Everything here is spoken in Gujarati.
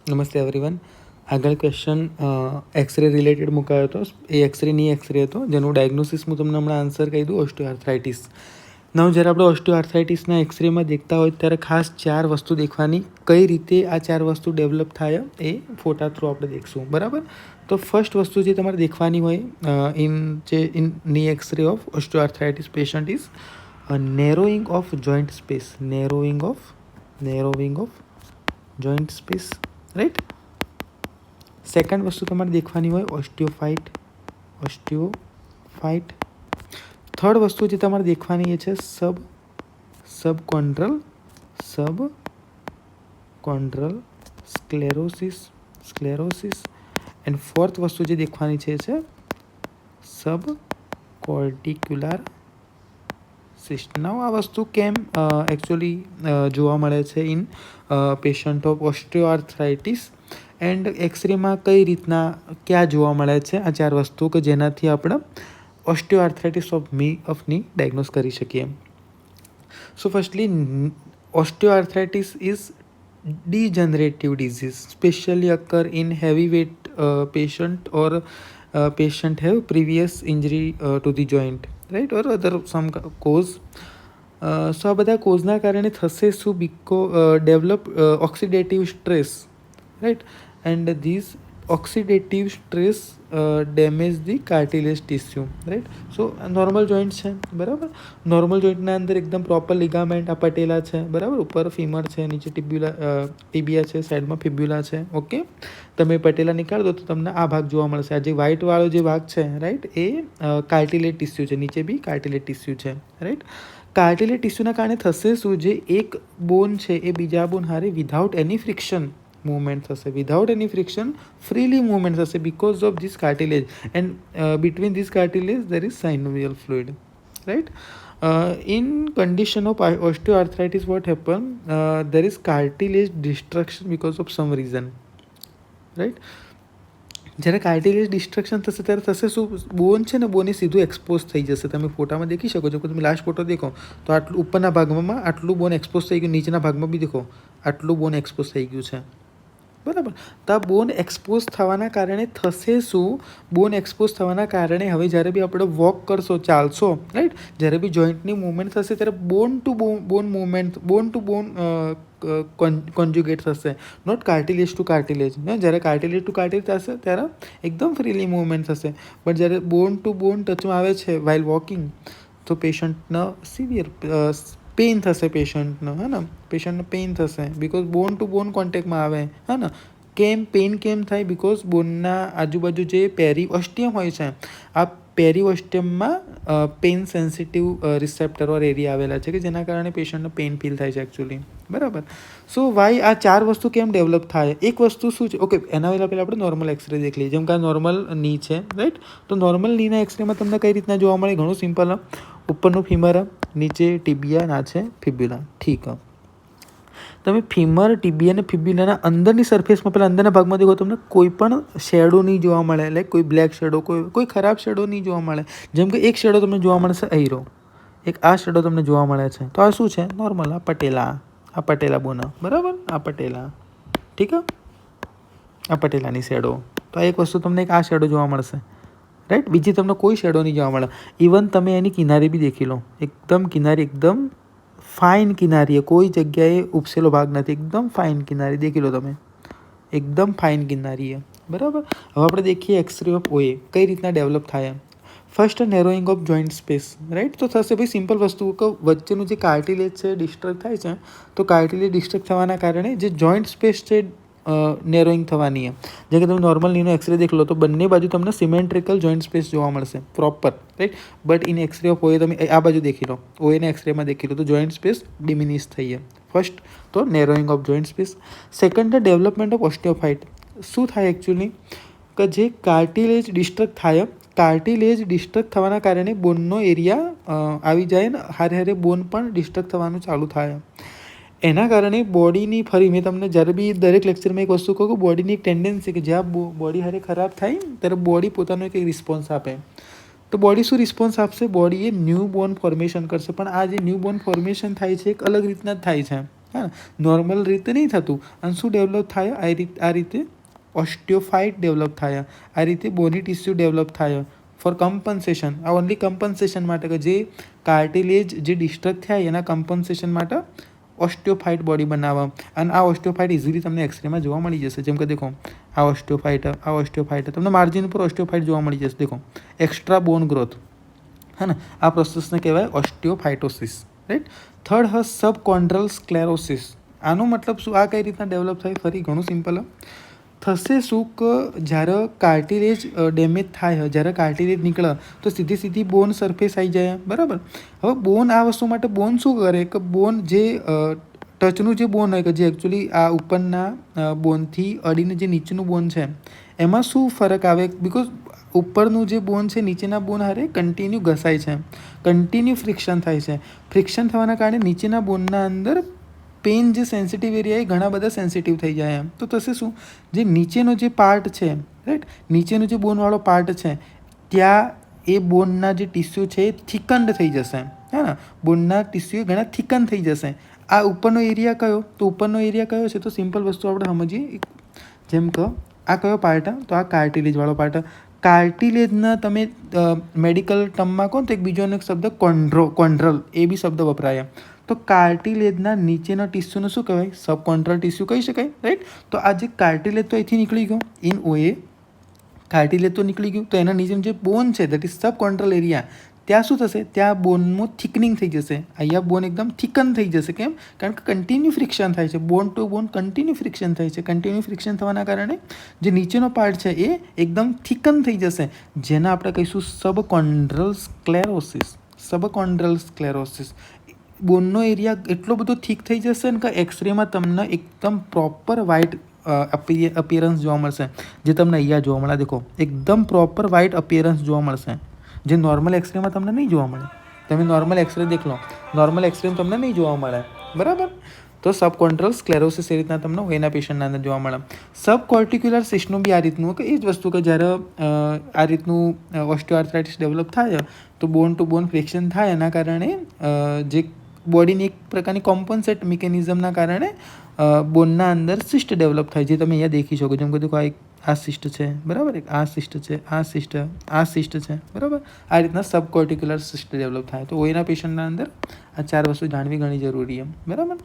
નમસ્તે એવરીવન. આગળ ક્વેશ્ચન એક્સરે રિલેટેડ મુકાયો હતો. એ એક્સરેની એક્સરે હતો જેનું ડાયગ્નોસિસ હું તમને હમણાં આન્સર કહી દઉં. ઓસ્ટિયોઆર્થરાઇટિસ. નવ જ્યારે આપણે ઓસ્ટિયોઆર્થરાઇટિસના એક્સરેમાં દેખતા હોય ત્યારે ખાસ 4 વસ્તુ દેખવાની. કઈ રીતે આ 4 વસ્તુ ડેવલપ થાય એ ફોટા થ્રુ આપણે દેખશું, બરાબર. તો ફર્સ્ટ વસ્તુ જે તમારે દેખવાની હોય ઇન ની X ray of osteoarthritis patient is narrowing of joint space. Narrowing of joint space, right. Second વસ્તુ તમારે દેખવાની હોય ઓસ્ટિયોફાઇટ. થર્ડ વસ્તુ જે તમારે દેખવાની એ છે સબકોન્ડ્રલ સ્ક્લેરોસિસ. એન્ડ ફોર્થ વસ્તુ જે દેખવાની છે સબકોર્ટિક્યુલર સિસ્ટ. નાઉ આ વસ્તુ કેમ એકચ્યુઅલી જોવા મળે છે in patient of osteoarthritis and એક્સરેમાં કઈ રીતના ક્યાં જોવા મળે છે આ 4 વસ્તુ કે જેનાથી આપણે ઓસ્ટિયોઆર્થરાઇટિસ ઓફ ની ડાયગ્નોસ કરી શકીએ. સો firstly osteoarthritis is degenerative disease specially occur in heavyweight patient or patient have previous injury to the joint, right, or other some cause. સો આ બધા કોઝના કારણે થશે શું? Develop oxidative stress, right. And this oxidative stress damage the cartilage tissue, right. So normal joint છે, બરાબર. નોર્મલ જોઈન્ટના અંદર એકદમ પ્રોપર લિગામેન્ટ આ પટેલા છે, બરાબર. ઉપર ફીમર છે, નીચે ટીબિયા છે, સાઈડમાં ફિબ્યુલા છે. ઓકે, તમે પટેલા નીકાળ દો તો તમને આ ભાગ જોવા મળશે. આ જે વ્હાઇટવાળો જે ભાગ છે, રાઈટ, એ કાર્ટિલેજ ટિશ્યુ છે. નીચે બી કાર્ટિલેજ ટિશ્યુ છે, રાઈટ. કાર્ટિલેજ ટિશ્યુના કારણે થશે શું? જે એક બોન છે એ બીજા બોન હારે વિધાઉટ એની ફ્રિક્શન મૂવમેન્ટ થશે. Without any friction freely movement થશે because of this cartilage. And between this cartilage there is synovial fluid, right. In condition of osteoarthritis what happen, there is cartilage destruction because of some reason, right. જ્યારે કાર્ટિલેજ ડિસ્ટ્રક્શન થશે ત્યારે થશે શું? બોન છે ને, બોન એ સીધું એક્સપોઝ થઈ જશે. તમે ફોટામાં દેખી શકો છો કે તમે લાસ્ટ ફોટો દેખો તો આટલું ઉપરના ભાગમાં આટલું બોન એક્સપોઝ થઈ ગયું, નીચેના ભાગમાં બી દેખો આટલું બોન એક્સપોઝ થઈ ગયું છે, બરાબર. તો આ બોન એક્સપોઝ થવાના કારણે થશે શું? બોન એક્સપોઝ થવાના કારણે હવે જ્યારે બી આપણે વોક કરશો, ચાલશો, રાઈટ, જ્યારે બી જોઈન્ટની મૂવમેન્ટ થશે ત્યારે બોન ટુ બોન મૂવમેન્ટ, બોન ટુ બોન કોન્જ્યુગેટ થશે, નોટ કાર્ટિલેજ ટુ કાર્ટિલેજ. જ્યારે કાર્ટિલેજ ટુ કાર્ટિલેજ થશે ત્યારે એકદમ ફ્રીલી મૂવમેન્ટ થશે. બટ જ્યારે બોન ટુ બોન ટચમાં આવે છે વાઇલ વોકિંગ તો પેશન્ટનો સિવિયર પેઇન થશે. પેશન્ટને પેઇન થશે બિકોઝ બોન ટુ બોન કોન્ટેક્ટમાં આવે, કેમ પેઇન કેમ થાય? બિકોઝ બોનના આજુબાજુ જે પેરીઓસ્ટિયમ હોય છે, આ પેરીઓસ્ટિયમમાં પેઇન સેન્સિટિવ રિસેપ્ટર ઓર એરિયા આવેલા છે કે જેના કારણે પેશન્ટને પેઇન ફીલ થાય છે એકચ્યુઅલી, બરાબર. સો વાય આ 4 વસ્તુ કેમ ડેવલપ થાય? એક વસ્તુ શું છે? ઓકે, એના પહેલાં આપણે નોર્મલ એક્સરે દેખ લઈએ. જેમ કે આ નોર્મલ ની છે, રાઈટ. તો નોર્મલ નીના એક્સરેમાં તમને કઈ રીતના જોવા મળે? ઘણું સિમ્પલ. ઉપરનું ફીમર, નીચે ટીબિયા, ના છે ફિબ્યુલા. ઠીક. તમે ફીમર, ટીબિયા અને ફિબ્યુલાના અંદરની સરફેસમાં પહેલાં અંદરના ભાગમાં દેખો તમને કોઈ પણ શેડો નહીં જોવા મળે. લાઈક કોઈ બ્લેક શેડો, કોઈ ખરાબ શેડો નહીં જોવા મળે. જેમ કે એક શેડો તમને જોવા મળશે અહીંરો, એક આ શેડો તમને જોવા મળે છે. તો આ શું છે? નોર્મલ. આ પટેલા બોન, બરાબર. આ પટેલા, ઠીક. આ પટેલાની શેડો. તો આ એક વસ્તુ તમને એક આ શેડો જોવા મળશે, રાઈટ. બીજી તમને કોઈ શેડો નહીં જોવા મળે. ઇવન તમે એની કિનારી બી દેખી લો, એકદમ કિનારી, એકદમ ફાઇન કિનારી, કોઈ જગ્યાએ ઉપસેલો ભાગ નથી, એકદમ ફાઇન કિનારી દેખી લો તમે, એકદમ ફાઇન કિનારી, બરાબર. હવે આપણે દેખીએ એક્સરે ઓફ ઓએ કઈ રીતના ડેવલપ થાય. First narrowing of joint space, right. તો થશે ભાઈ સિમ્પલ વસ્તુ કે વચ્ચેનું જે કાર્ટિલેજ છે ડિસ્ટર્બ થાય છે, તો કાર્ટિલેજ ડિસ્ટર્બ થવાના કારણે જે જોઈન્ટ સ્પેસ છે નેરોઈંગ થવાની. જેમ કે તમે નોર્મલ નીનો એક્સરે દેખ લો તો બંને બાજુ તમને સિમેન્ટ્રિકલ જોઈન્ટ સ્પેસ જોવા મળશે proper, right. But in X ray of OA તમે આ બાજુ દેખી લો, ઓએના એક્સરેમાં દેખી લો તો જોઈન્ટ સ્પેસ ડિમિનિશ થઈ છે. ફર્સ્ટ તો narrowing of joint space. Second development of osteophyte. શું થાય એકચ્યુઅલી કે જે કાર્ટિલેજ ડિસ્ટર્બ થાય, કાર્ટિલેજ ડિસ્ટર્બ થવાના કારણે બોનનો એરિયા આવી જાય ને હારે બોન પણ ડિસ્ટર્બ થવાનું ચાલુ થાય. એના કારણે બોડીની ફરી મેં તમને જ્યારે બી દરેક લેક્ચરમાં એક વસ્તુ કહું કે બોડીની એક ટેન્ડન્સી કે જ્યાં બોડી હારે ખરાબ થાય ત્યારે બોડી પોતાનો એક રિસ્પોન્સ આપે. તો બોડી શું રિસ્પોન્સ આપશે? બોડી એ ન્યૂ બોર્ન ફોર્મેશન કરશે. પણ આ જે ન્યૂ બોર્ન ફોર્મેશન થાય છે એક અલગ રીતના જ થાય છે, હા, નોર્મલ રીતે નહીં થતું. અને શું ડેવલપ થાય? આ રીતે ઓસ્ટિયોફાઇટ ડેવલપ થાય, આ રીતે બોની ટિશ્યુ ડેવલપ થાય ફોર કમ્પન્સેશન. આ ઓનલી કમ્પન્સેશન માટે કે જે કાર્ટિલેજ જે ડિસ્ટ્રક્ટ થાય એના કમ્પન્સેશન માટે ઓસ્ટિયોફાઇટ બોડી બનાવવા. અને આ ઓસ્ટિયોફાઇટ ઇઝીલી તમને એક્સરેમાં જોવા મળી જશે. જેમ કે દેખો, આ ઓસ્ટિયોફાઇટ તમને માર્જિન પર ઓસ્ટિયોફાઇટ જોવા મળી જશે. દેખો, એક્સ્ટ્રા બોન ગ્રોથ, है ना. આ પ્રોસેસને કહેવાય ઓસ્ટિયોફાઇટોસિસ, રાઈટ. થર્ડ હ સબકોન્ડ્રલ સ્ક્લેરોસિસ. આનો મતલબ શું? આ કઈ રીતના ડેવલપ થાય? ફરી ઘણું સિમ્પલ થશે. શું કે જ્યારે કાર્ટિલેજ ડેમેજ થાય, જ્યારે કાર્ટિલેજ નીકળે તો સીધી બોન સરફેસ આવી જાય, બરાબર. હવે બોન આ વસ્તુ માટે બોન શું કરે કે બોન જે ટચનું જે બોન હોય કે જે એકચ્યુઅલી આ ઉપરના બોનથી અડીને જે નીચેનું બોન છે એમાં શું ફરક આવે? બિકોઝ ઉપરનું જે બોન છે નીચેના બોન હારે કન્ટિન્યુ ઘસાય છે, કન્ટિન્યુ ફ્રિક્શન થાય છે. ફ્રિક્શન થવાના કારણે નીચેના બોનના અંદર પેન જે સેન્સિટિવ એરિયા એ ઘણા બધા સેન્સિટિવ થઈ જાય એમ. તો થશે શું? જે નીચેનો જે પાર્ટ છે, રાઈટ, નીચેનો જે બોનવાળો પાર્ટ છે ત્યાં એ બોનના જે ટિશ્યુ છે એ થિકન્ડ થઈ જશે, હે ને. બોનના ટિશ્યુ ઘણા થિકન થઈ જશે. આ ઉપરનો એરિયા કયો? તો ઉપરનો એરિયા કયો છે? તો સિમ્પલ વસ્તુ આપણે સમજીએ. જેમ કે આ કયો પાર્ટ? તો આ કાર્ટિલેજવાળો પાર્ટ. કાર્ટિલેજના તમે મેડિકલ ટર્મમાં કહો તો એક બીજો એક શબ્દ કોન્ડ્રલ, એ બી શબ્દ વપરાય. તો કાર્ટિલેજના નીચેના ટિશ્યુને શું કહેવાય? સબકોન્ટ્રલ ટિશ્યુ કહી શકાય, રાઈટ. તો આ જે કાર્ટિલેજ તો અહીંથી નીકળી ગયો, ઇન ઓએ કાર્ટિલેજ તો નીકળી ગયું. તો એના નીચેનું જે બોન છે દેટ ઇઝ સબકોન્ટ્રલ એરિયા, ત્યાં શું થશે? ત્યાં બોનમાં થિકનિંગ થઈ જશે. અહીંયા બોન એકદમ થિકન થઈ જશે. કેમ? કારણ કે કન્ટિન્યુ ફ્રિક્શન થાય છે, બોન ટુ બોન કન્ટિન્યુ ફ્રિક્શન થાય છે. કન્ટિન્યુ ફ્રિક્શન થવાના કારણે જે નીચેનો પાર્ટ છે એ એકદમ થિકન થઈ જશે, જેને આપણે કહીશું સબકોન્ડ્રલ સ્ક્લેરોસિસ. સબકોન્ડ્રલ સ્ક્લેરોસિસ. બોનનો એરિયા એટલો બધો થીક થઈ જશે ને કે એક્સરેમાં તમને એકદમ પ્રોપર વ્હાઇટ અપિયરન્સ જોવા મળશે, જે તમને અહીંયા જોવા મળે. દેખો, એકદમ પ્રોપર વ્હાઇટ અપિયરન્સ જોવા મળશે, જે નોર્મલ એક્સરેમાં તમને નહીં જોવા મળે. તમે નોર્મલ એક્સરે દેખ લો, નોર્મલ એક્સરે તમને નહીં જોવા મળે, બરાબર. તો સબકોન્ટ્રલ સ્ક્લેરોસિસ એ રીતના તમને એના પેશન્ટના અંદર જોવા મળે. સબકોર્ટિક્યુલર સિસ્ટનું બી આ રીતનું કે એ જ વસ્તુ કે જ્યારે આ રીતનું ઓસ્ટિયોઆર્થરાઇટિસ ડેવલપ થાય તો બોન ટુ બોન ફ્રિક્શન થાય, એના કારણે જે બોડીની એક પ્રકારની કોમ્પન્સેટ મિકેનિઝમના કારણે બોનના અંદર સિસ્ટ ડેવલપ થાય, જે તમે અહીંયા દેખી શકો. જેમ કે દેખો, આ સિસ્ટ છે, બરાબર. આ સિસ્ટ છે, આ સિસ્ટ છે, બરાબર. આ રીતના સબકોર્ટિક્યુલર સિસ્ટ ડેવલપ થાય. તો ઓઈના પેશન્ટના અંદર આ 4 વસ્તુ જાણવી ઘણી જરૂરી છે, બરાબર.